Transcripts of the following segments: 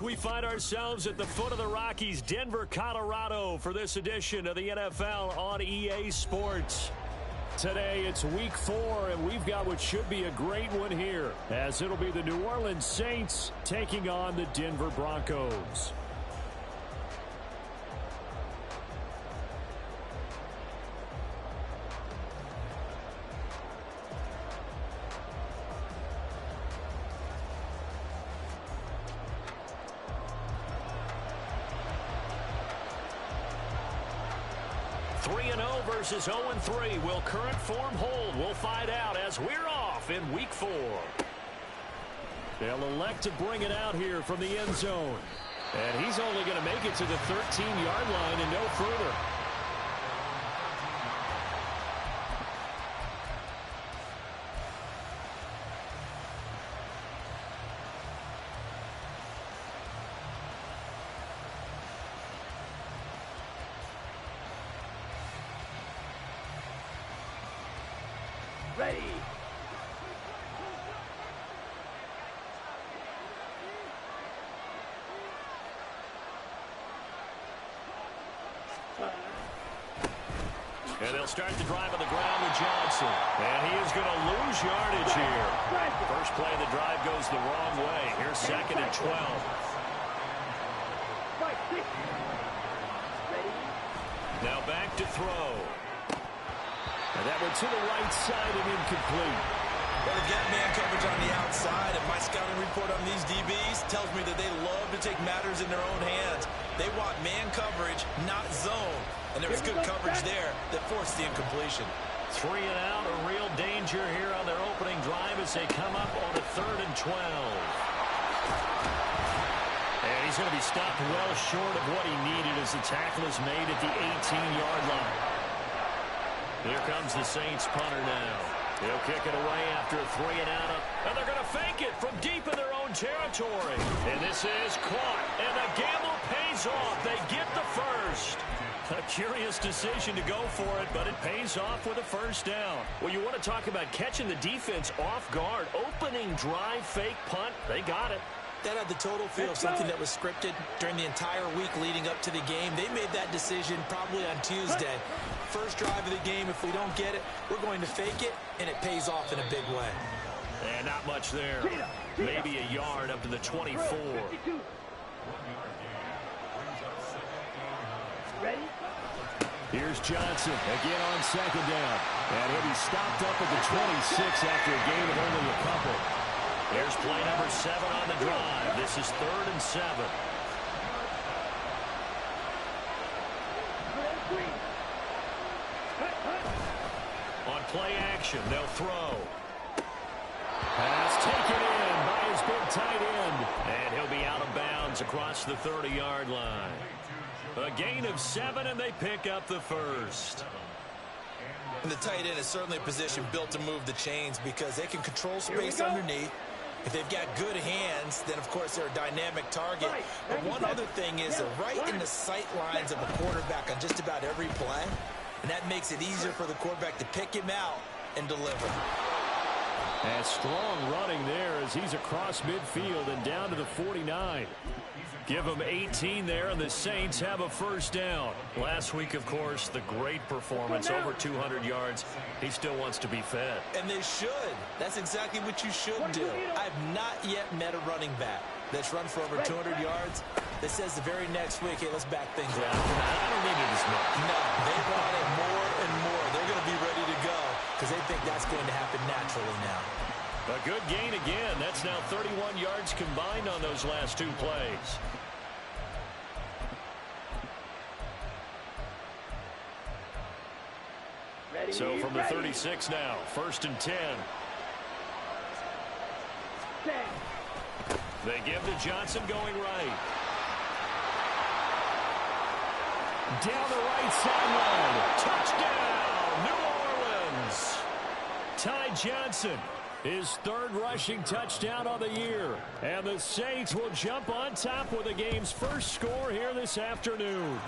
We find ourselves at the foot of the Rockies, Denver, Colorado, for this edition of the NFL on EA Sports. Today, it's week 4, and we've got what should be a great one here, as it'll be the New Orleans Saints taking on the Denver Broncos. Versus 0-3. Will current form hold? We'll find out as we're off in week 4. They'll elect to bring it out here from the end zone. And he's only going to make it to the 13-yard line and no further. Ready. And they'll start the drive on the ground with Johnson. And he is going to lose yardage here. First play of the drive goes the wrong way. Here's 2nd and 12. Now back to throw. And that one to the right side and incomplete. Well, they've got man coverage on the outside, and my scouting report on these DBs tells me that they love to take matters in their own hands. They want man coverage, not zone. And there was good coverage there that forced the incompletion. 3 and out, a real danger here on their opening drive as they come up on a 3rd and 12. And he's going to be stopped well short of what he needed as the tackle is made at the 18-yard line. Here comes the Saints punter now. He'll kick it away after a 3 and out. And they're going to fake it from deep in their own territory. And this is caught. And the gamble pays off. They get the first. A curious decision to go for it, but it pays off with a first down. Well, you want to talk about catching the defense off guard. Opening drive, fake punt. They got it. That had the total feel of something that was scripted during the entire week leading up to the game. They made that decision probably on Tuesday. First drive of the game, if we don't get it, we're going to fake it, and it pays off in a big way. And not much there. Maybe a yard up to the 24. Ready? Here's Johnson again on 2nd down. And he'll be stopped up at the 26 after a gain of only a couple. Here's play number 7 on the drive. This is 3rd and 7. On play action, they'll throw. Pass taken in by his big tight end. And he'll be out of bounds across the 30-yard line. A gain of 7, and they pick up the first. And the tight end is certainly a position built to move the chains because they can control space underneath. If they've got good hands, then, of course, they're a dynamic target. But one other thing is they're right in the sight lines of a quarterback on just about every play. And that makes it easier for the quarterback to pick him out and deliver. And strong running there as he's across midfield and down to the 49. Give him 18 there, and the Saints have a first down. Last week, of course, the great performance, over 200 yards. He still wants to be fed. And they should. That's exactly what you should do. I've not yet met a running back that's run for over 200 yards that says the very next week, hey, let's back things up. I don't need it as much. No, they want it more and more. They're going to be ready to go because they think that's going to happen naturally now. A good gain again. That's now 31 yards combined on those last 2 plays. Ready, So from the 36 now, 1st and 10. They give to Johnson going right. Down the right sideline. Touchdown, New Orleans. Ty Johnson, his 3rd rushing touchdown of the year. And the Saints will jump on top with the game's first score here this afternoon.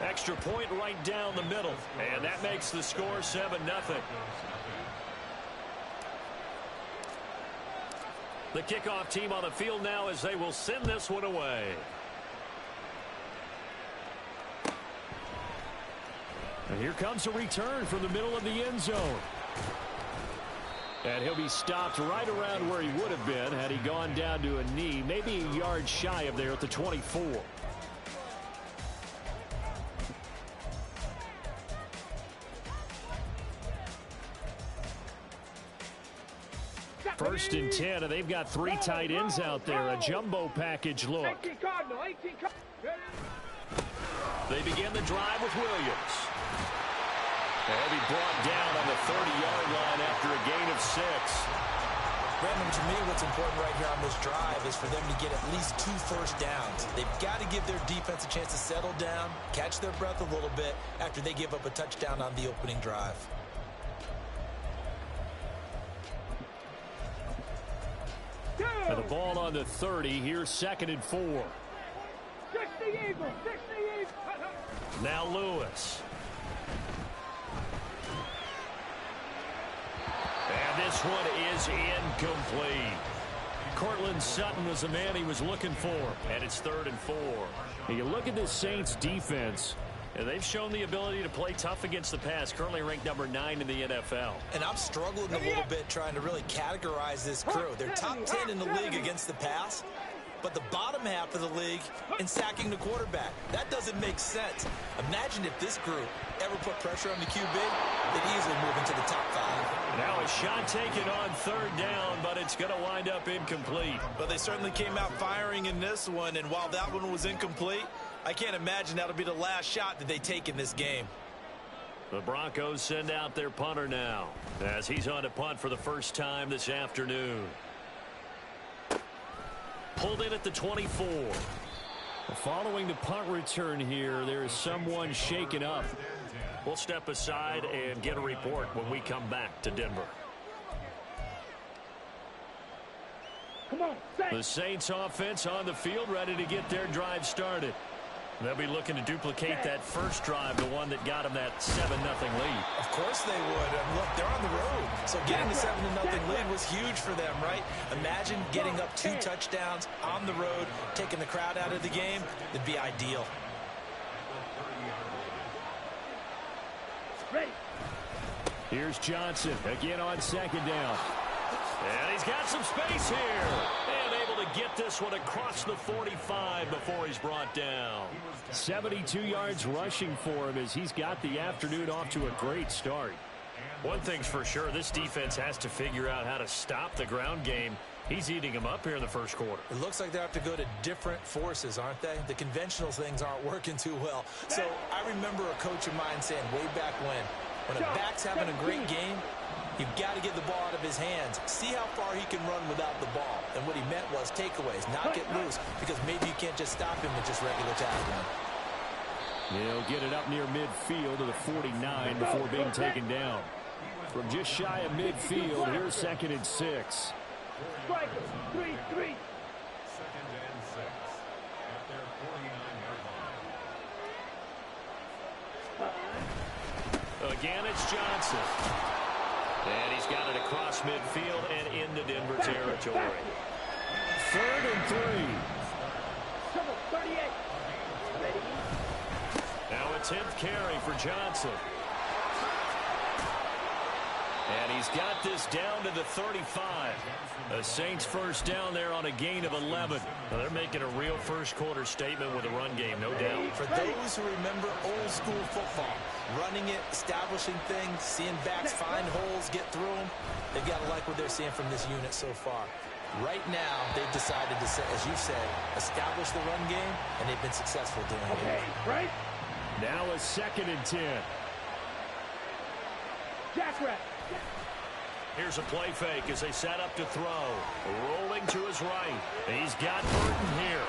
Extra point right down the middle. And that makes the score 7-0. The kickoff team on the field now as they will send this one away. And here comes a return from the middle of the end zone. And he'll be stopped right around where he would have been had he gone down to a knee, maybe a yard shy of there at the 24. First and 10, and they've got 3 tight ends out there. A jumbo package look. They begin the drive with Williams. And he'll be brought down on the 30-yard line after a gain of 6. Brandon, to me, what's important right here on this drive is for them to get at least 2 first downs. They've got to give their defense a chance to settle down, catch their breath a little bit after they give up a touchdown on the opening drive. And the ball on the 30. Here's 2nd and 4. Now Lewis. And this one is incomplete. Cortland Sutton was the man he was looking for. And it's 3rd and 4. And you look at this Saints defense, and they've shown the ability to play tough against the pass, currently ranked number 9 in the NFL. And I'm struggling a little bit trying to really categorize this crew. They're top 10 in the league against the pass, but the bottom half of the league in sacking the quarterback. That doesn't make sense. Imagine if this group ever put pressure on the QB, they'd easily move into the top 5. Now a shot taken on 3rd down, but it's going to wind up incomplete. But they certainly came out firing in this one, and while that one was incomplete, I can't imagine that'll be the last shot that they take in this game. The Broncos send out their punter now as he's on to punt for the first time this afternoon. Pulled in at the 24. Following the punt return here, there is someone shaken up. We'll step aside and get a report when we come back to Denver. The Saints offense on the field, ready to get their drive started. They'll be looking to duplicate that first drive, the one that got them that 7-0 lead. Of course they would. And look, they're on the road. So getting the 7-0 lead was huge for them, right? Imagine getting up 2 touchdowns on the road, taking the crowd out of the game. It'd be ideal. Ready. Here's Johnson again on 2nd down. And he's got some space here. And able to get this one across the 45 before he's brought down. 72 yards rushing for him as he's got the afternoon off to a great start. One thing's for sure, this defense has to figure out how to stop the ground game. He's eating them up here in the first quarter. It looks like they have to go to different forces, aren't they? The conventional things aren't working too well. So I remember a coach of mine saying way back when a back's having a great game, you've got to get the ball out of his hands. See how far he can run without the ball. And what he meant was takeaways, not get loose, because maybe you can't just stop him with just regular tackling. He'll get it up near midfield to the 49 before being taken down. From just shy of midfield, here's 2nd and 6. 3-3. 2nd and 6 at their 49-yard line. Again, it's Johnson. And he's got it across midfield and into Denver territory. 3rd and 3. 38. Ready. Now a 10th carry for Johnson. And he's got this down to the 35. The Saints first down there on a gain of 11. Well, they're making a real first quarter statement with a run game, no doubt. For those who remember old school football, running it, establishing things, seeing backs find holes, get through them, they've got to like what they're seeing from this unit so far. Right now, they've decided to, as you said, establish the run game, and they've been successful doing it. Right. Now a 2nd and 10. Jackrabbit. Here's a play fake as they set up to throw. Rolling to his right. He's got Burton here.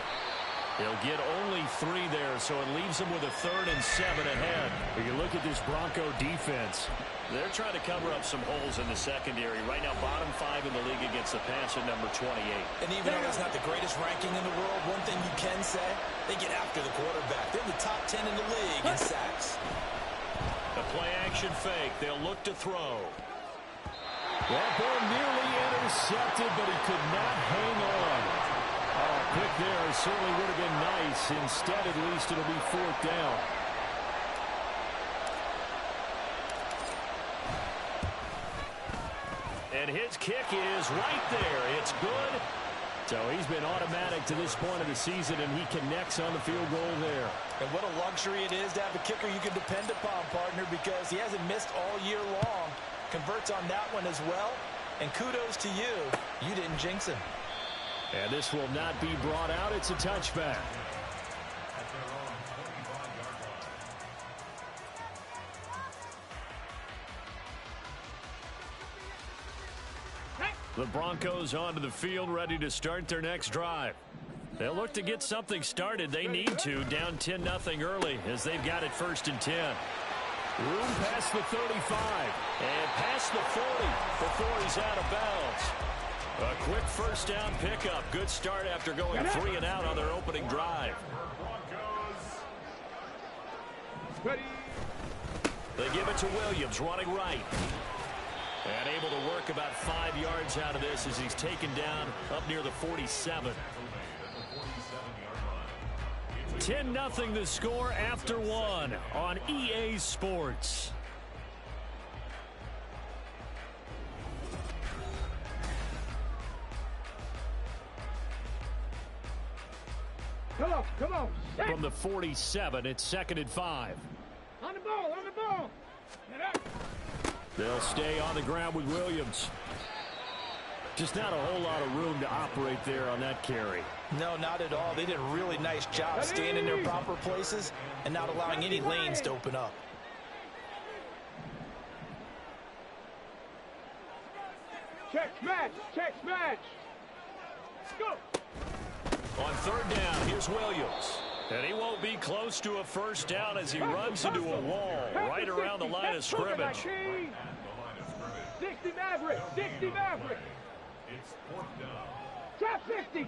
He'll get only 3 there, so it leaves him with a 3rd and 7 ahead. When you look at this Bronco defense, they're trying to cover up some holes in the secondary. Right now, bottom 5 in the league against the pass at number 28. And even though that's not the greatest ranking in the world, one thing you can say, they get after the quarterback. They're in the top 10 in the league in sacks. A play-action fake. They'll look to throw. That ball nearly intercepted, but he could not hang on. Oh, a pick there certainly would have been nice. Instead, at least, it'll be 4th down. And his kick is right there. It's good. So he's been automatic to this point of the season, and he connects on the field goal there. And what a luxury it is to have a kicker you can depend upon, partner, because he hasn't missed all year long. Converts on that one as well. And kudos to you. You didn't jinx him. And this will not be brought out. It's a touchback. The Broncos onto the field, ready to start their next drive. They'll look to get something started. They need to, down 10-0 early, as they've got it 1st and 10. Room past the 35, and past the 40 before he's out of bounds. A quick 1st down pickup. Good start after going 3 and out on their opening drive. They give it to Williams, running right. And able to work about 5 yards out of this as he's taken down up near the 47. 10-0 the score after 1 on EA Sports. Come on. From the 47, it's 2nd and 5. On the ball. Get up. They'll stay on the ground with Williams. Just not a whole lot of room to operate there on that carry. No, not at all. They did a really nice job staying in their proper places and not allowing any lanes to open up. Check smash. Go. On 3rd down, here's Williams. And he won't be close to a 1st down as he runs into a wall right around the line of scrimmage. 60 Maverick. Trap 60.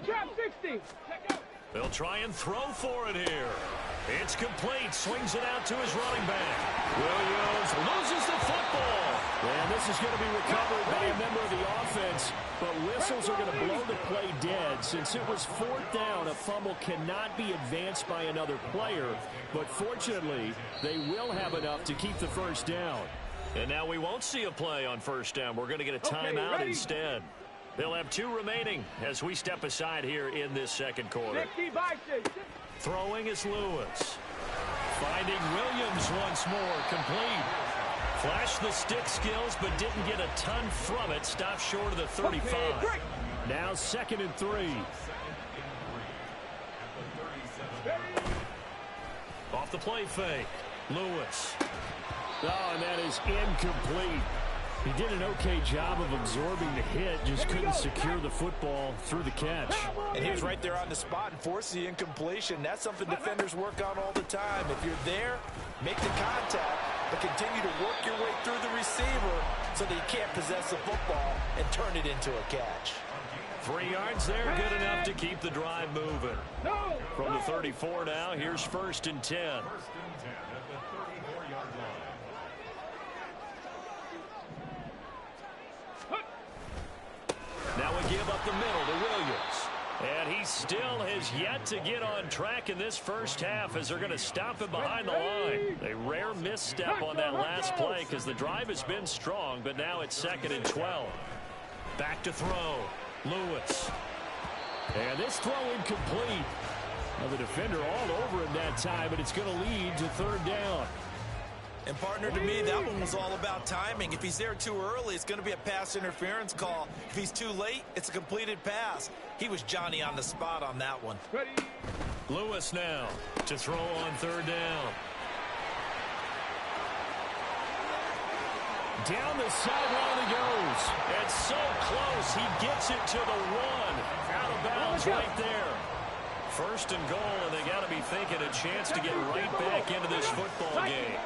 They'll try and throw for it here. It's complete. Swings it out to his running back. Williams loses the football. And this is going to be recovered by a member of the offense. But whistles are going to blow the play dead. Since it was 4th down, a fumble cannot be advanced by another player. But fortunately, they will have enough to keep the 1st down. And now we won't see a play on 1st down. We're going to get a timeout instead. They'll have 2 remaining as we step aside here in this 2nd quarter. Throwing is Lewis. Finding Williams once more, complete. Flashed the stick skills, but didn't get a ton from it. Stopped short of the 35. Now 2nd and 3. Off the play fake. Lewis. Oh, and that is incomplete. He did an okay job of absorbing the hit, just couldn't secure the football through the catch. And he was right there on the spot and forced the incompletion. That's something defenders work on all the time. If you're there, make the contact, but continue to work your way through the receiver so that you can't possess the football and turn it into a catch. 3 yards there, good enough to keep the drive moving. From the 34 now, here's 1st and 10. Now we give up the middle to Williams. And he still has yet to get on track in this 1st half as they're going to stop him behind the line. A rare misstep on that last play because the drive has been strong, but now it's 2nd and 12. Back to throw. Lewis. And this throw incomplete. Now the defender all over him that time, but it's going to lead to 3rd down. And partner, to me, that one was all about timing. If he's there too early, it's going to be a pass interference call. If he's too late, it's a completed pass. He was Johnny on the spot on that one. Lewis now to throw on 3rd down. Down the sideline he goes. And so close, he gets it to the 1. Out of bounds right there. 1st and goal, and they got to be thinking a chance to get right back into this football game.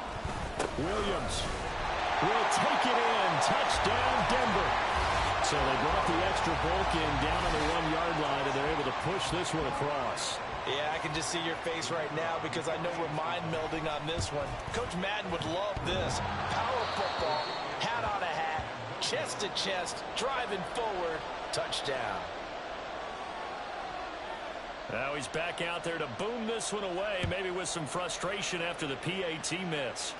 Williams will take it in. Touchdown, Denver. So they brought the extra bulk in down on the 1-yard line, and they're able to push this one across. Yeah, I can just see your face right now because I know we're mind melding on this one. Coach Madden would love this. Power football, hat on a hat, chest to chest, driving forward, touchdown. Now he's back out there to boom this one away, maybe with some frustration after the PAT miss.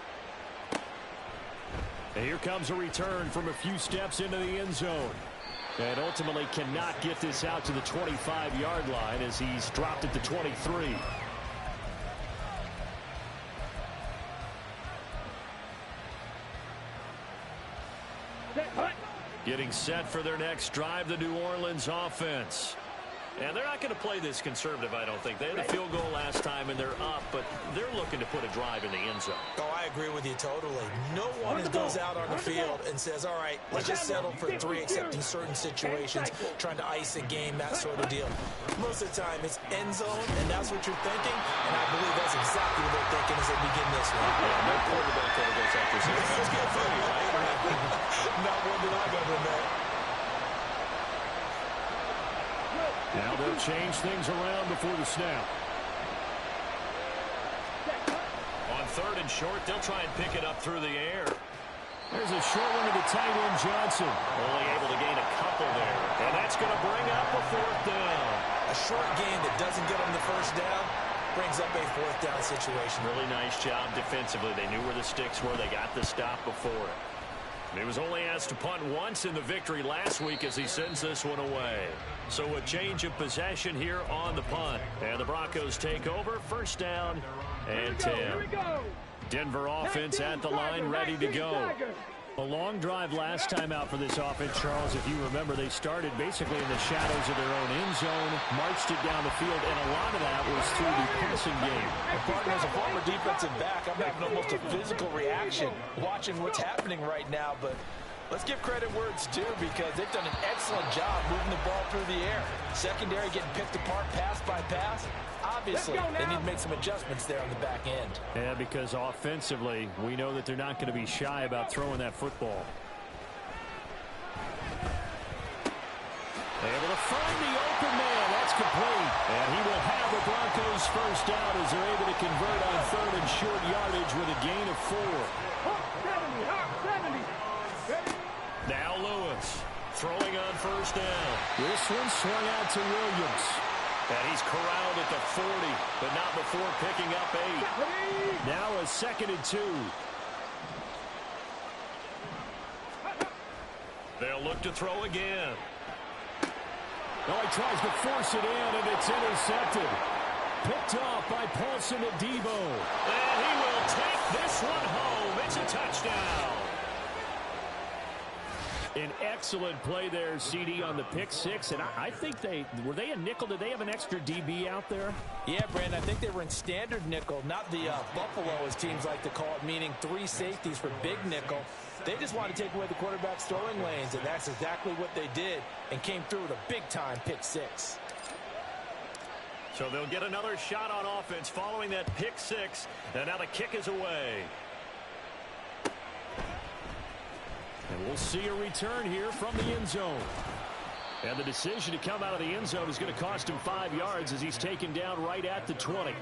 And here comes a return from a few steps into the end zone. And ultimately cannot get this out to the 25-yard line as he's dropped at the 23. Getting set for their next drive, the New Orleans offense. And they're not going to play this conservative, I don't think. They had a field goal last time, and they're up, but they're looking to put a drive in the end zone. Oh, I agree with you totally. No one goes out on the field and says, all right, let's just settle for 3, except in certain situations, trying to ice a game, that sort of deal. Most of the time, it's end zone, and that's what you're thinking, and I believe that's exactly what they're thinking as they begin this one. Yeah, no quarterback ever goes after zero. That's good for you, right? Not one that I've ever met. Now they'll change things around before the snap. On 3rd and short, they'll try and pick it up through the air. There's a short one to the tight end, Johnson. Only able to gain a couple there. And that's going to bring up a 4th down. A short gain that doesn't get them the first down brings up a 4th down situation. Really nice job defensively. They knew where the sticks were. They got the stop before it. He was only asked to punt once in the victory last week as he sends this one away. So a change of possession here on the punt. And the Broncos take over. 1st down and 10. Denver offense at the line, ready to go. A long drive last time out for this offense, Charles. If you remember, they started basically in the shadows of their own end zone, marched it down the field, and a lot of that was through the passing game. Partner, as a former defensive back, I'm having almost a physical reaction watching what's happening right now, but let's give credit where it's due because they've done an excellent job moving the ball through the air. Secondary getting picked apart pass by pass. Obviously, they need to make some adjustments there on the back end. Yeah, because offensively, we know that they're not going to be shy about throwing that football. Able to find the open man. That's complete. And he will have the Broncos 1st down as they're able to convert on 3rd and short yardage with a gain of 4. Now Lewis throwing on 1st down. This one swung out to Williams. And he's corralled at the 40, but not before picking up 8. Now a 2nd and 2. They'll look to throw again. Oh, he tries to force it in, and it's intercepted. Picked off by Paulson Adebo. And he will take this one home. It's a touchdown. An excellent play there, CD, on the pick 6. And I think were they a nickel? Did they have an extra DB out there? Yeah, Brandon, I think they were in standard nickel, not the Buffalo, as teams like to call it, meaning 3 safeties for big nickel. They just wanted to take away the quarterback's throwing lanes, and that's exactly what they did and came through with a big-time pick 6. So they'll get another shot on offense following that pick 6, and now the kick is away. And we'll see a return here from the end zone. And the decision to come out of the end zone is going to cost him 5 yards as he's taken down right at the 20.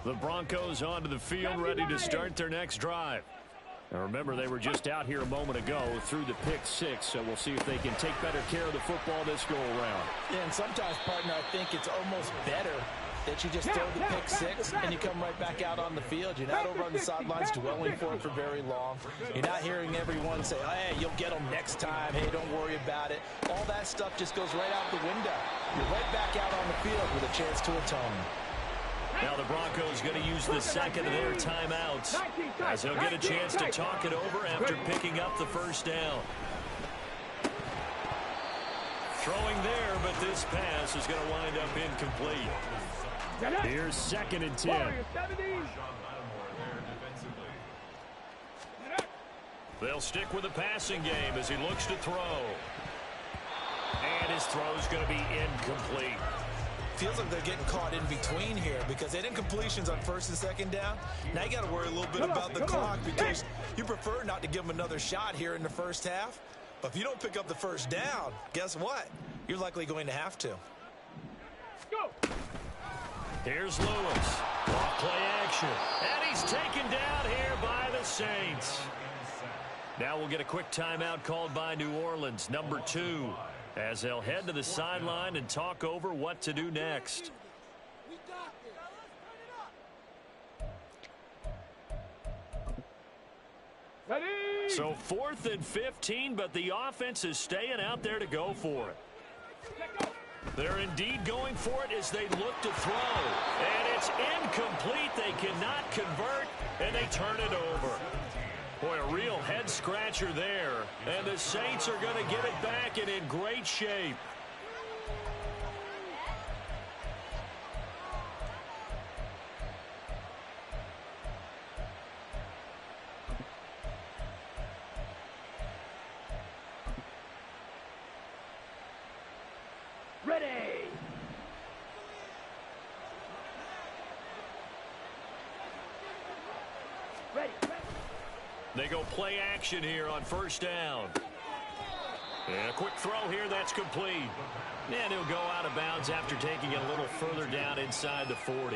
The Broncos onto the field, ready to start their next drive. Now remember, they were just out here a moment ago through the pick 6, so we'll see if they can take better care of the football this go-around. Yeah, and sometimes, partner, I think it's almost better that you just throw the pick 6 and you come right back out on the field. You're not over on the sidelines dwelling for it for very long. You're not hearing everyone say, hey, you'll get them next time. Hey, don't worry about it. All that stuff just goes right out the window. You're right back out on the field with a chance to atone. Now the Broncos going to use the 2nd of their timeouts as they'll get a chance to talk it over after picking up the 1st down. Throwing there, but this pass is going to wind up incomplete. Here's 2nd and 10. They'll stick with the passing game as he looks to throw. And his throw's going to be incomplete. Feels like they're getting caught in between here because they didn't completions on 1st and 2nd down. Now you got to worry a little bit about the clock because you prefer not to give them another shot here in the 1st half. But if you don't pick up the 1st down, guess what? You're likely going to have to. Go. Here's Lewis. Off play action. And he's taken down here by the Saints. Now we'll get a quick timeout called by New Orleans, number 2, as they'll head to the sideline and talk over what to do next. Ready? So 4th and 15, but the offense is staying out there to go for it. They're indeed going for it as they look to throw. And it's incomplete. They cannot convert, and they turn it over. Boy, a real head-scratcher there. And the Saints are going to get it back and in great shape. Ready? Ready. They go play action here on first down. And a quick throw here, that's complete. And he'll go out of bounds after taking it a little further down inside the 40.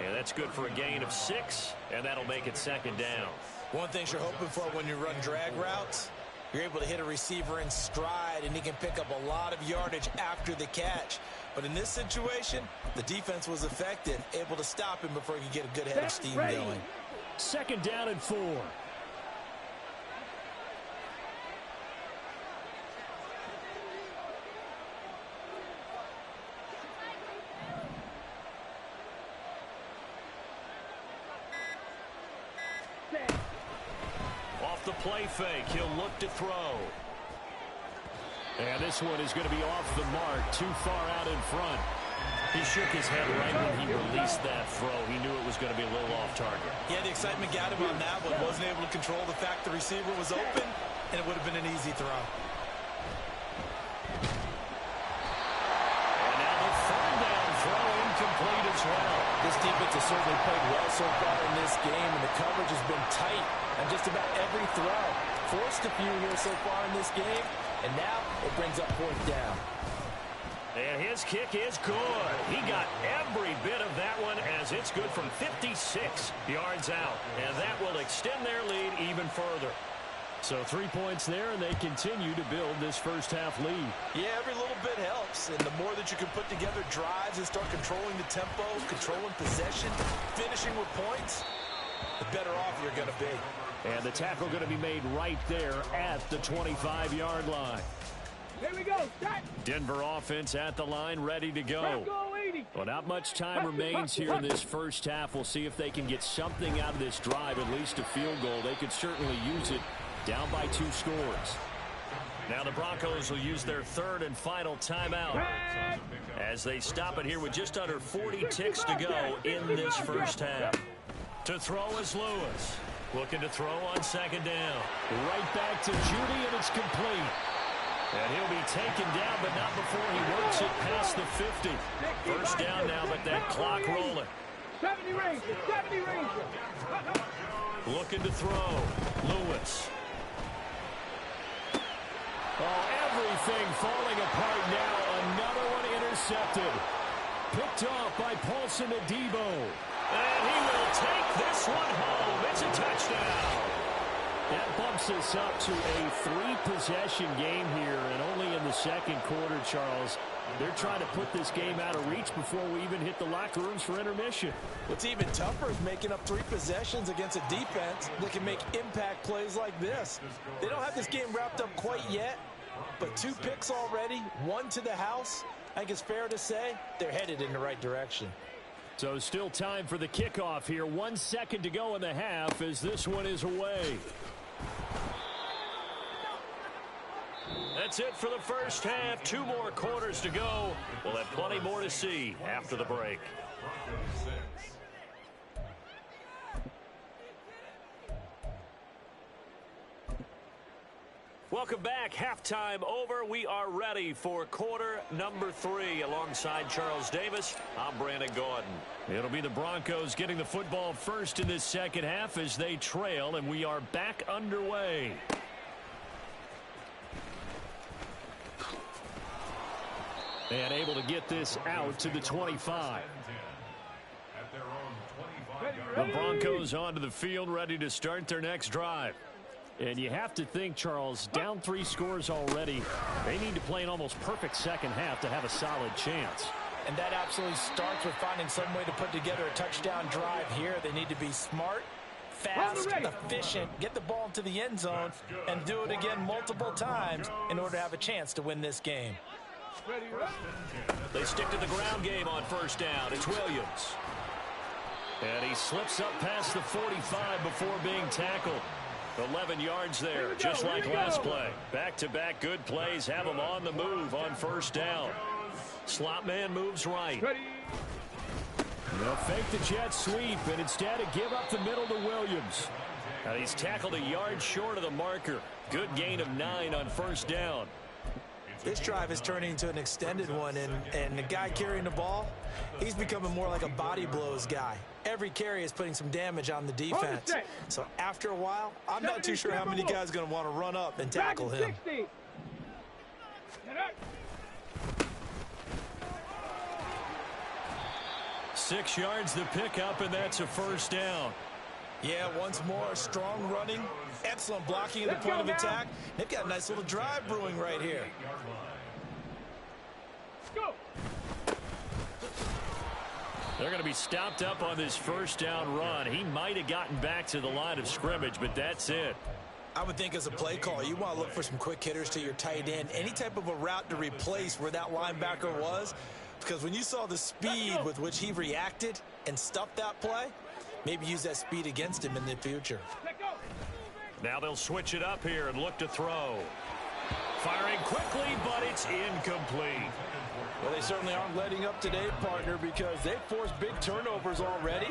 And that's good for a gain of 6, and that'll make it second down. One thing you're hoping for when you run drag routes, you're able to hit a receiver in stride, and he can pick up a lot of yardage after the catch. But in this situation, the defense was effective, able to stop him before he could get a good head of steam going. Second down and 4. Off the play fake, he'll look to throw. And this one is going to be off the mark, too far out in front. He shook his head right when he released that throw. He knew it was going to be a little off target. Yeah, the excitement got him on that one. Wasn't able to control the fact the receiver was open, and it would have been an easy throw. And now the third down throw incomplete as well. This defense has certainly played well so far in this game, and the coverage has been tight on just about every throw. Forced a few here so far in this game, and now it brings up 4th down. And his kick is good. He got every bit of that one as it's good from 56 yards out. And that will extend their lead even further. So 3 points there, and they continue to build this first half lead. Yeah, every little bit helps. And the more that you can put together drives and start controlling the tempo, controlling possession, finishing with points, the better off you're going to be. And the tackle going to be made right there at the 25-yard line. Here we go. Start. Denver offense at the line, ready to go. Go 80. Well, not much time remains here in this first half. We'll see if they can get something out of this drive, at least a field goal. They could certainly use it down by 2 scores. Now the Broncos will use their 3rd and final timeout as they stop it here with just under 40 ticks to go in this first half. To throw is Lewis. Looking to throw on second down. Right back to Judy, and it's complete. And he'll be taken down, but not before he works it past the 50. First down now, but that clock rolling. 70 Ranger, 70 Ranger. Looking to throw. Lewis. Oh, everything falling apart now. Another one intercepted. Picked off by Paulson Adebo. And he will take this one home. It's a touchdown. That bumps us up to a 3-possession game here, and only in the second quarter, Charles. They're trying to put this game out of reach before we even hit the locker rooms for intermission. What's even tougher is making up 3 possessions against a defense that can make impact plays like this. They don't have this game wrapped up quite yet, but 2 picks already, 1 to the house. I think it's fair to say they're headed in the right direction. So still time for the kickoff here. 1 second to go in the half as this one is away. That's it for the first half. 2 more quarters to go. We'll have plenty more to see after the break. Welcome back. Halftime over. We are ready for quarter number 3. Alongside Charles Davis, I'm Brandon Gordon. It'll be the Broncos getting the football first in this second half as they trail, and we are back underway. And able to get this out to the 25. The Broncos onto the field, ready to start their next drive. And you have to think, Charles, down 3 scores already. They need to play an almost perfect second half to have a solid chance. And that absolutely starts with finding some way to put together a touchdown drive here. They need to be smart, fast, efficient, get the ball into the end zone, and do it again multiple times in order to have a chance to win this game. They stick to the ground game on first down. It's Williams. And he slips up past the 45 before being tackled. 11 yards there, just like last play. Back-to-back good plays have him on the move on first down. Slot man moves right. They'll fake the jet sweep and instead give up the middle to Williams. And he's tackled a yard short of the marker. Good gain of 9 on first down. This drive is turning into an extended one, and the guy carrying the ball, he's becoming more like a body blows guy. Every carry is putting some damage on the defense. So after a while, I'm not too sure how many guys are going to want to run up and tackle him. 6 yards the pickup, and that's a first down. Yeah, once more, strong running, excellent blocking at the point of attack. They've got a nice little drive brewing right here. Go. They're going to be stopped up on this first down run. He might have gotten back to the line of scrimmage, but that's it. I would think as a play call, you want to look for some quick hitters to your tight end. Any type of a route to replace where that linebacker was. Because when you saw the speed with which he reacted and stuffed that play, maybe use that speed against him in the future. Now they'll switch it up here and look to throw. Firing quickly, but it's incomplete. Well, they certainly aren't letting up today, partner, because they've forced big turnovers already,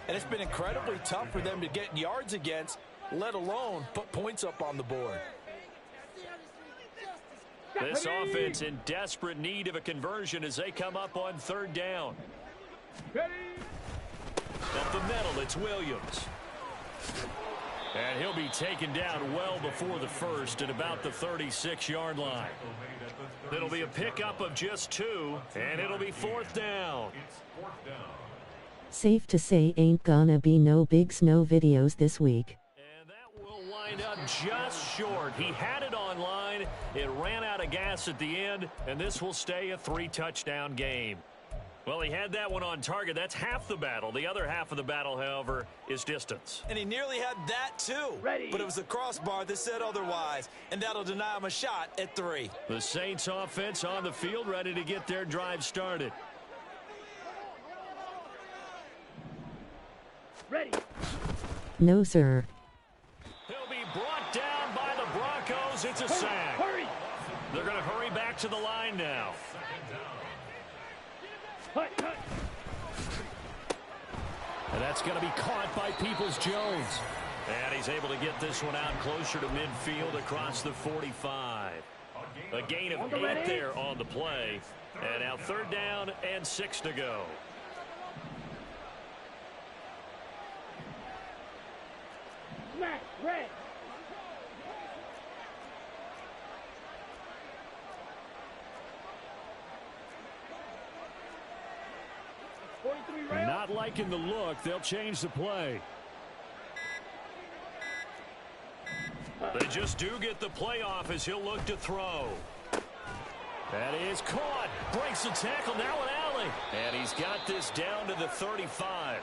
and it's been incredibly tough for them to get yards against, let alone put points up on the board. This offense in desperate need of a conversion as they come up on third down. Up the middle, it's Williams. And he'll be taken down well before the first at about the 36-yard line. It'll be a pickup of just 2, and it'll be fourth down. Safe to say ain't gonna be no big snow videos this week. And that will wind up just short. He had it online. It ran out of gas at the end, and this will stay a 3-touchdown game. Well, he had that one on target. That's half the battle. The other half of the battle, however, is distance. And he nearly had that, too. But it was the crossbar that said otherwise, and that'll deny him a shot at 3. The Saints offense on the field, ready to get their drive started. Ready. No, sir. He'll be brought down by the Broncos. It's a sack. Hurry. They're going to hurry back to the line now. And that's going to be caught by Peoples-Jones. And he's able to get this one out closer to midfield across the 45. A gain of 8 there on the play. And now third down and 6 to go. Smash. Red. Not liking the look. They'll change the play. They just do get the play off as he'll look to throw. That is caught. Breaks the tackle. Now an alley. And he's got this down to the 35.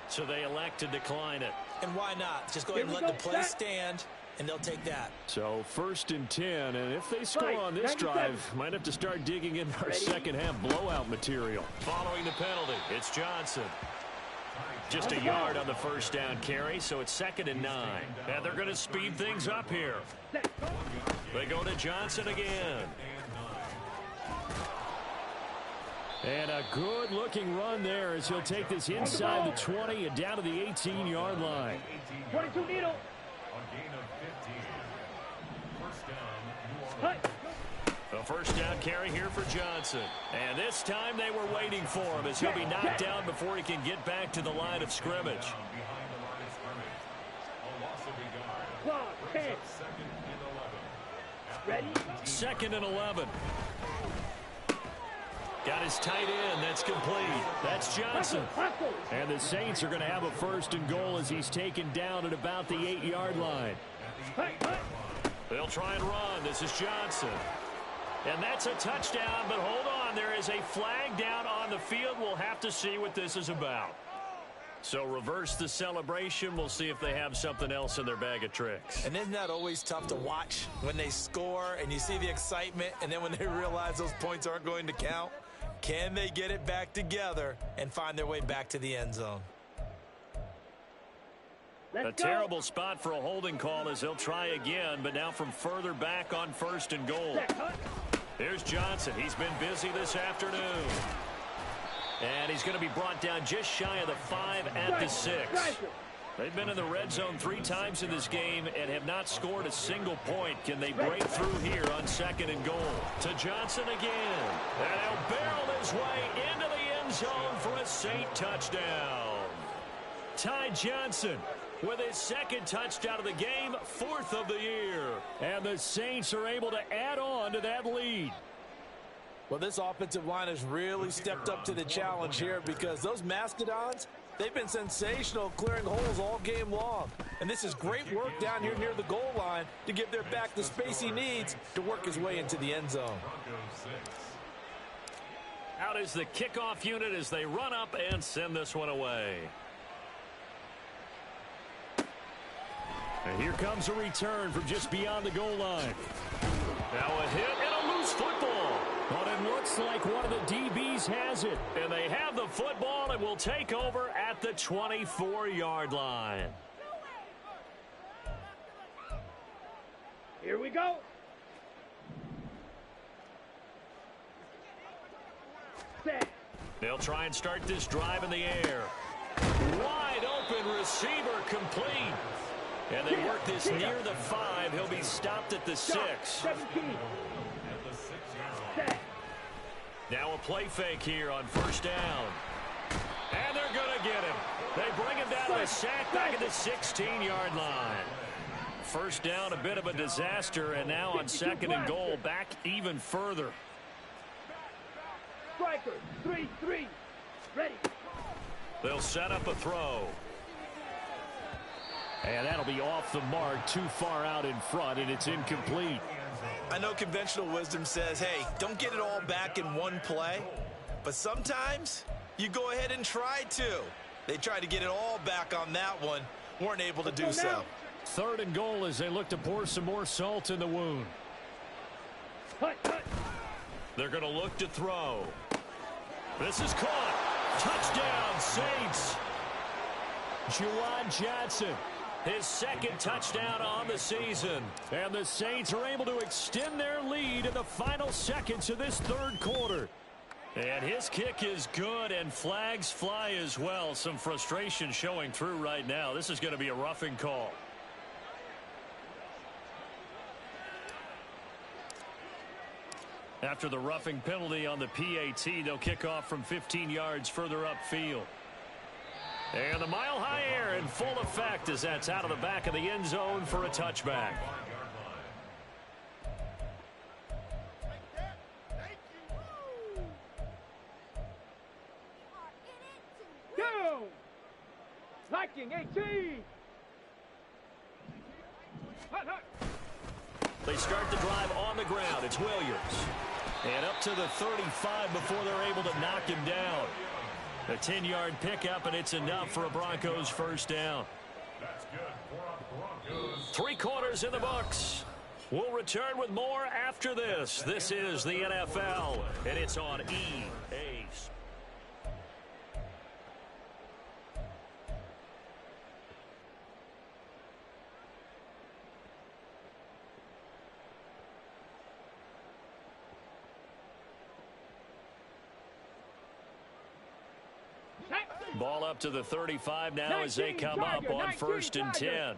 So they elect to decline it. And why not? Just go ahead and let the play stand, and they'll take that. So 1st and 10, and if they score on this drive, might have to start digging in our second half blowout material. Following the penalty, it's Johnson. Just a yard on the first down carry, so it's 2nd and 9. And they're going to speed things up here. They go to Johnson again. And a good-looking run there as he'll take this inside the 20 and down to the 18-yard line. 22 needle. A first down carry here for Johnson. And this time they were waiting for him as he'll be knocked down before he can get back to the line of scrimmage. Clock. 10. Ready. 2nd and 11. Got his tight end. That's complete. That's Johnson. And the Saints are going to have a 1st and goal as he's taken down at about the 8-yard line. They'll try and run. This is Johnson. And that's a touchdown, but hold on. There is a flag down on the field. We'll have to see what this is about. So reverse the celebration. We'll see if they have something else in their bag of tricks. And isn't that always tough to watch when they score and you see the excitement, and then when they realize those points aren't going to count? Can they get it back together and find their way back to the end zone? A terrible spot for a holding call as they'll try again, but now from further back on 1st and goal. Here's Johnson. He's been busy this afternoon. And he's going to be brought down just shy of the 5 at the 6. They've been in the red zone 3 times in this game and have not scored a single point. Can they break through here on 2nd and goal? To Johnson again. And he'll barrel his way into the end zone for a Saint touchdown. Ty Johnson with his 2nd touchdown of the game, 4th of the year. And the Saints are able to add on to that lead. Well, this offensive line has really stepped up to the challenge here because those Mastodons, they've been sensational clearing holes all game long. And this is great work down here near the goal line to give their back the space he needs to work his way into the end zone. Out is the kickoff unit as they run up and send this one away. And here comes a return from just beyond the goal line. Now a hit and a loose football. But it looks like one of the DBs has it. And they have the football and will take over at the 24-yard line. Here we go. Set. They'll try and start this drive in the air. Wide open receiver complete. And they work this near the 5. He'll be stopped at the 6. 17. Now a play fake here on 1st down. And they're going to get him. They bring him down to the sack back at the 16-yard line. 1st down, a bit of a disaster, and now on 2nd and goal, back even further. Striker, 3-3. Ready. They'll set up a throw. And that'll be off the mark, too far out in front, and it's incomplete. I know conventional wisdom says, hey, don't get it all back in one play. But sometimes you go ahead and try to. They tried to get it all back on that one. Weren't able to do so. 3rd and goal as they look to pour some more salt in the wound. They're going to look to throw. This is caught. Touchdown, Saints. Juwan Johnson. His 2nd touchdown on the season. And the Saints are able to extend their lead in the final seconds of this 3rd quarter. And his kick is good, and flags fly as well. Some frustration showing through right now. This is going to be a roughing call. After the roughing penalty on the PAT, they'll kick off from 15 yards further upfield. And the mile-high air in full effect as that's out of the back of the end zone for a touchback. Go! Liking 18! They start the drive on the ground. It's Williams. And up to the 35 before they're able to knock him down. A 10-yard pickup, and it's enough for a Broncos 1st down. 3 quarters in the books. We'll return with more after this. This is the NFL, and it's on EA Sports. Ball up to the 35 now as they come up on 1st and 10.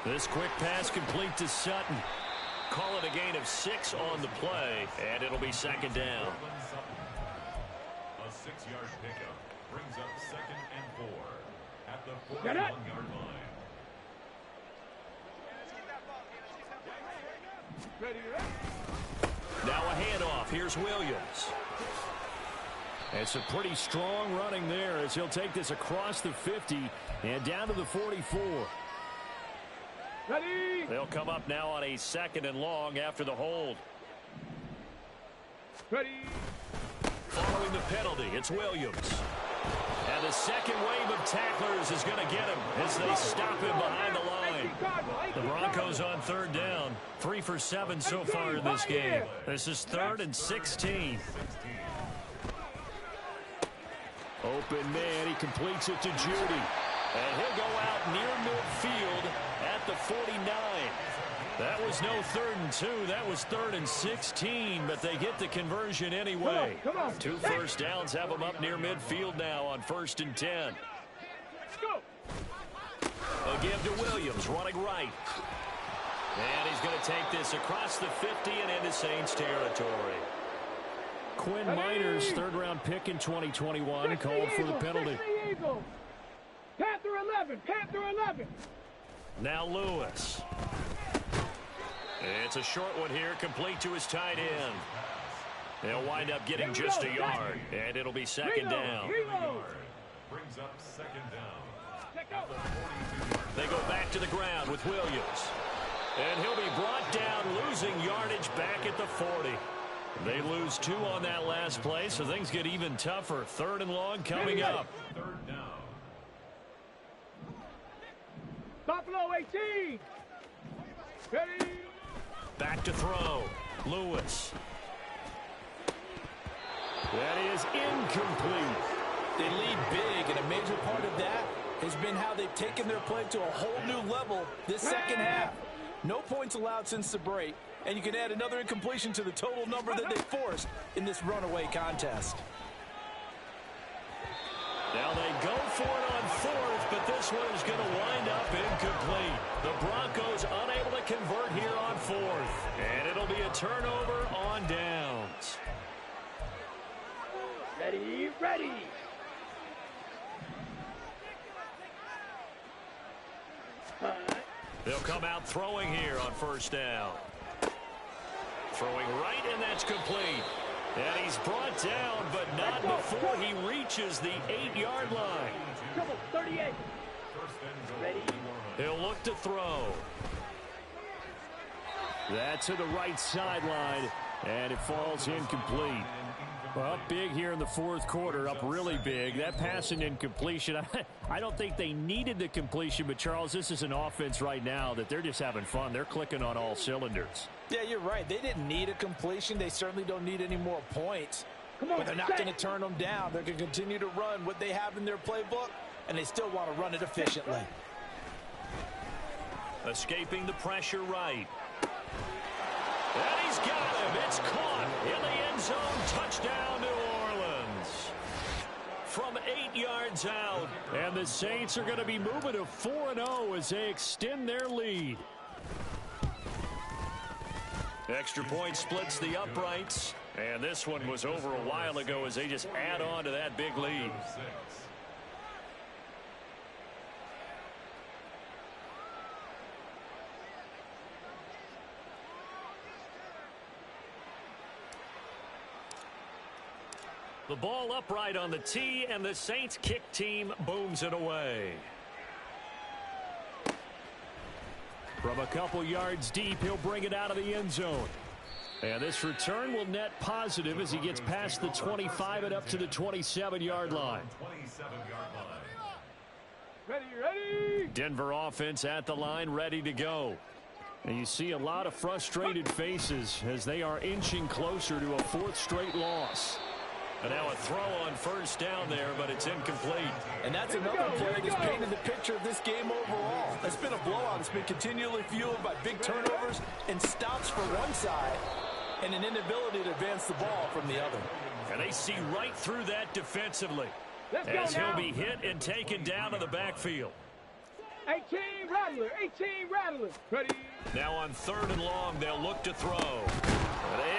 This quick pass complete to Sutton. Call it a gain of 6 on the play, and it'll be 2nd down. A 6-yard pickup brings up 2nd and 4 at the 41-yard line. Ready. Now a handoff. Here's Williams. It's a pretty strong running there as he'll take this across the 50 and down to the 44. Ready. They'll come up now on a 2nd and long after the hold. Ready. Following the penalty, it's Williams. And the second wave of tacklers is going to get him as they stop him behind the line. The Broncos on 3rd down. 3 for 7 so far in this game. This is 3rd and 16. Open man, he completes it to Judy. And he'll go out near midfield at the 49. That was no 3rd and 2. That was 3rd and 16, but they get the conversion anyway. Come on. 2 first downs have them up near midfield now on 1st and 10. Go. A give to Williams, running right. And he's going to take this across the 50 and into Saints territory. Quinn Miners, 3rd-round pick in 2021, called for the penalty. Panther 11, Panther 11. Now Lewis. It's a short one here, complete to his tight end. They'll wind up getting just a yard, and it'll be 2nd down. Brings up 2nd down. They go back to the ground with Williams. And he'll be brought down, losing yardage back at the 40. They lose 2 on that last play, so things get even tougher. 3rd and long coming up. 3rd down. Buffalo 18. Ready. Back to throw. Lewis. That is incomplete. They lead big, and a major part of that has been how they've taken their play to a whole new level this second half. No points allowed since the break, and you can add another incompletion to the total number that they forced in this runaway contest. Now they go for it on 4th, but this one is going to wind up incomplete. The Broncos unable to convert here on 4th, and it'll be a turnover on downs. Ready, ready. They'll come out throwing here on 1st down. Throwing right, and that's complete. And he's brought down, but not before he reaches the 8-yard line. Double 38. Ready. He'll look to throw. That's to the right sideline, and it falls incomplete. Well, up big here in the 4th quarter, up really big. That pass and incompletion, I don't think they needed the completion, but Charles, this is an offense right now that they're just having fun. They're clicking on all cylinders. Yeah, you're right. They didn't need a completion. They certainly don't need any more points. But they're not going to turn them down. They're going to continue to run what they have in their playbook, and they still want to run it efficiently. Escaping the pressure right. And he's got him. It's caught in the end zone. Touchdown, New Orleans. From 8 yards out. And the Saints are going to be moving to 4-0 as they extend their lead. Extra point splits the uprights. And this one was over a while ago as they just add on to that big lead. The ball upright on the tee, and the Saints kick team booms it away. From a couple yards deep, he'll bring it out of the end zone. And this return will net positive as he gets past the 25 and up to the 27-yard line. Ready, ready. Denver offense at the line, ready to go. And you see a lot of frustrated faces as they are inching closer to a 4th straight loss. And now a throw on 1st down there, but it's incomplete. And that's another play that's painted the picture of this game overall. It's been a blowout. It's been continually fueled by big turnovers and stops for one side and an inability to advance the ball from the other. And they see right through that defensively as he'll be hit and taken down to the backfield. 18 Rattler, 18 Rattler. Ready. Now on 3rd and long, they'll look to throw.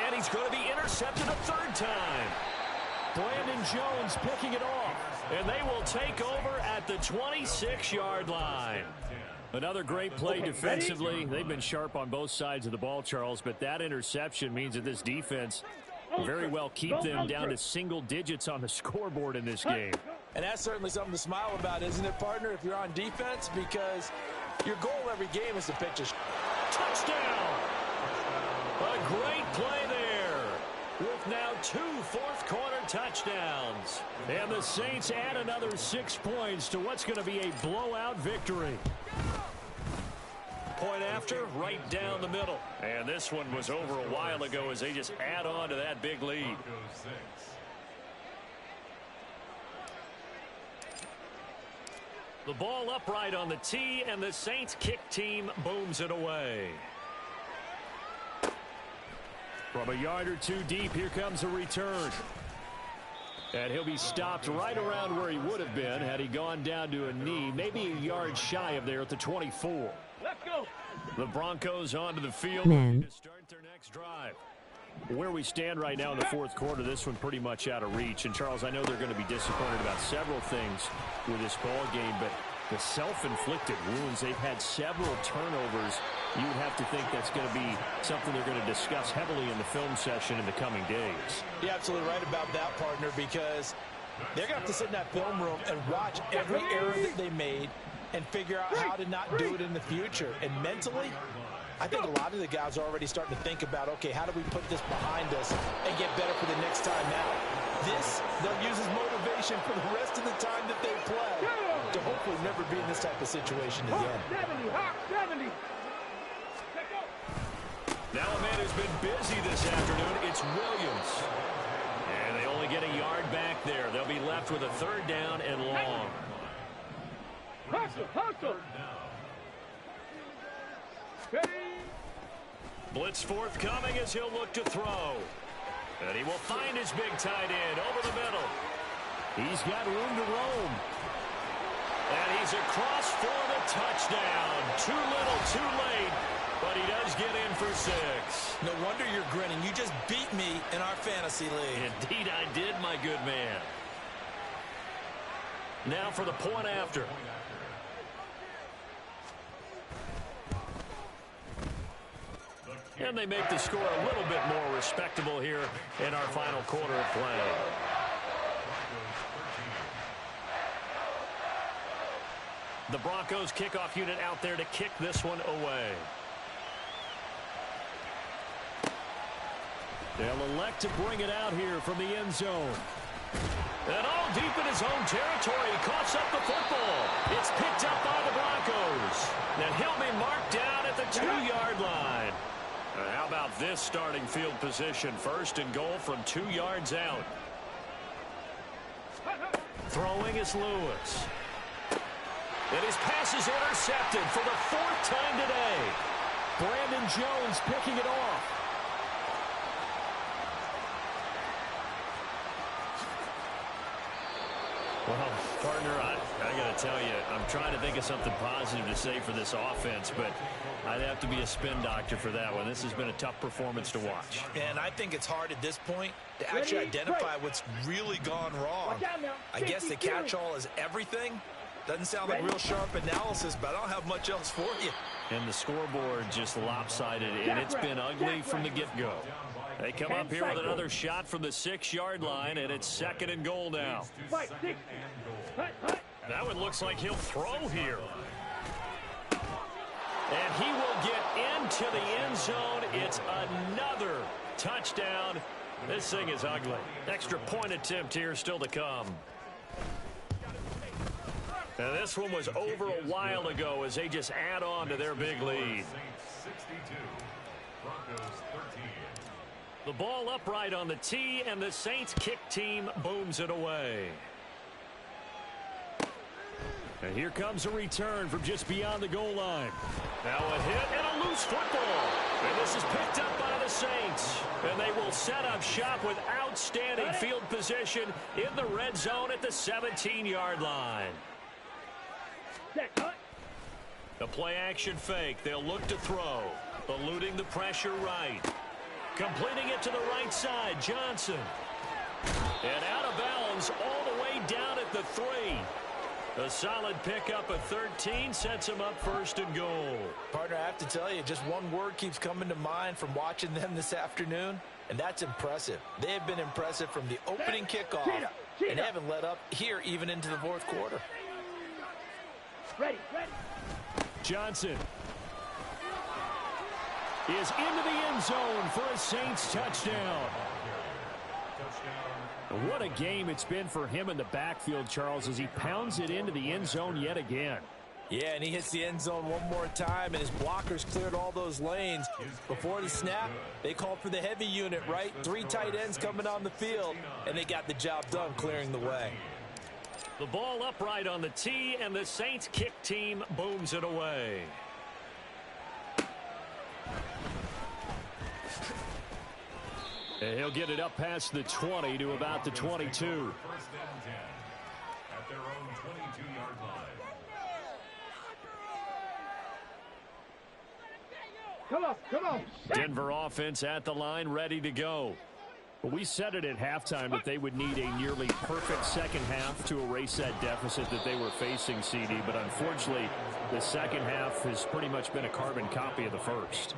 And he's going to be intercepted a 3rd time. Brandon Jones picking it off. And they will take over at the 26-yard line. Another great play defensively. They've been sharp on both sides of the ball, Charles, but that interception means that this defense will very well keep them down to single digits on the scoreboard in this game. And that's certainly something to smile about, isn't it, partner, if you're on defense? Because your goal every game is to pitch a touchdown. A great play there with now 2 fourth-quarter touchdowns. And the Saints add another 6 points to what's going to be a blowout victory. Point after, right down the middle. And this one was over a while ago as they just add on to that big lead. The ball upright on the tee, and the Saints kick team booms it away. From a yard or two deep, here comes a return. And he'll be stopped right around where he would have been had he gone down to a knee, maybe a yard shy of there at the 24. Let's go. The Broncos onto the field Man. to start their next drive. Where we stand right now in the fourth quarter, this one pretty much out of reach. And, Charles, I know they're going to be disappointed about several things with this ball game, but the self-inflicted wounds, they've had several turnovers. You would have to think that's going to be something they're going to discuss heavily in the film session in the coming days. You're absolutely right about that, partner, because they're going to have to sit in that film room and watch every error that they made and figure out how to not do it in the future. And mentally, I think a lot of the guys are already starting to think about, okay, how do we put this behind us and get better for the next time out? This, they'll use as motivation for the rest of the time that they play to hopefully never be in this type of situation again. 70, hot 70. Now a man who's been busy this afternoon, it's Williams. And they only get a yard back there. They'll be left with a third down and long. Hustle, hustle. Ready. Blitz forthcoming as he'll look to throw. And he will find his big tight end over the middle. He's got room to roam. And he's across for the touchdown. Too little, too late. But he does get in for 6. No wonder you're grinning. You just beat me in our fantasy league. Indeed I did, my good man. Now for the point after. And they make the score a little bit more respectable here in our final quarter of play. The Broncos kickoff unit out there to kick this one away. They'll elect to bring it out here from the end zone. And all deep in his own territory, he coughs up the football. It's picked up by the Broncos. And he'll be marked down at the 2-yard line. How about this starting field position? First and goal from 2 yards out. Throwing is Lewis. And his pass is intercepted for the 4th time today. Brandon Jones picking it off. Well, partner, I got to tell you, I'm trying to think of something positive to say for this offense, but I'd have to be a spin doctor for that one. This has been a tough performance to watch. And I think it's hard at this point to actually identify what's really gone wrong. I guess the catch-all is everything. Doesn't sound like real sharp analysis, but I don't have much else for you. And the scoreboard just lopsided, and it's been ugly from the get-go. They come up here with another shot from the 6-yard line, and it's 2nd and goal now. That one looks like he'll throw here. And he will get into the end zone. It's another touchdown. This thing is ugly. Extra point attempt here still to come. Now this one was over a while ago as they just add on to their big lead. The ball upright on the tee, and the Saints kick team booms it away. And here comes a return from just beyond the goal line. Now a hit and a loose football. And this is picked up by the Saints. And they will set up shop with outstanding field position in the red zone at the 17-yard line. The play action fake. They'll look to throw. Eluding the pressure right. Completing it to the right side. Johnson. And out of bounds all the way down at the 3. A solid pickup of 13 sets him up 1st and goal. Partner, I have to tell you, just one word keeps coming to mind from watching them this afternoon, and that's impressive. They have been impressive from the opening kickoff, and haven't let up here even into the 4th quarter. Ready. Johnson is into the end zone for a Saints touchdown. What a game it's been for him in the backfield, Charles, as he pounds it into the end zone yet again. Yeah, and he hits the end zone one more time, and his blockers cleared all those lanes. Before the snap, they called for the heavy unit, right? 3 tight ends coming on the field, and they got the job done clearing the way. The ball upright on the tee, and the Saints kick team booms it away. And he'll get it up past the 20 to about the 22. 1st and 10 at their own 22-yard line. Come on. Denver offense at the line, ready to go. But we said it at halftime that they would need a nearly perfect second half to erase that deficit that they were facing, CD. But unfortunately, the second half has pretty much been a carbon copy of the first.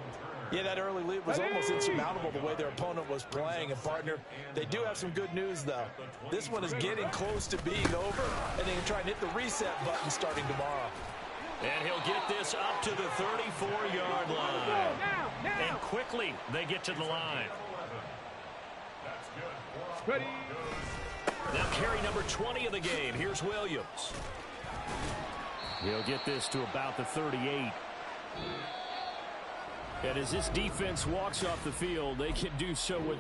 Yeah, that early lead was almost insurmountable the way their opponent was playing. And, partner, they do have some good news, though. This one is getting close to being over, and they can try and hit the reset button starting tomorrow. And he'll get this up to the 34-yard line. And quickly, they get to the line. Ready. Now carry number 20 of the game. Here's Williams. He'll get this to about the 38. And as this defense walks off the field, they can do so with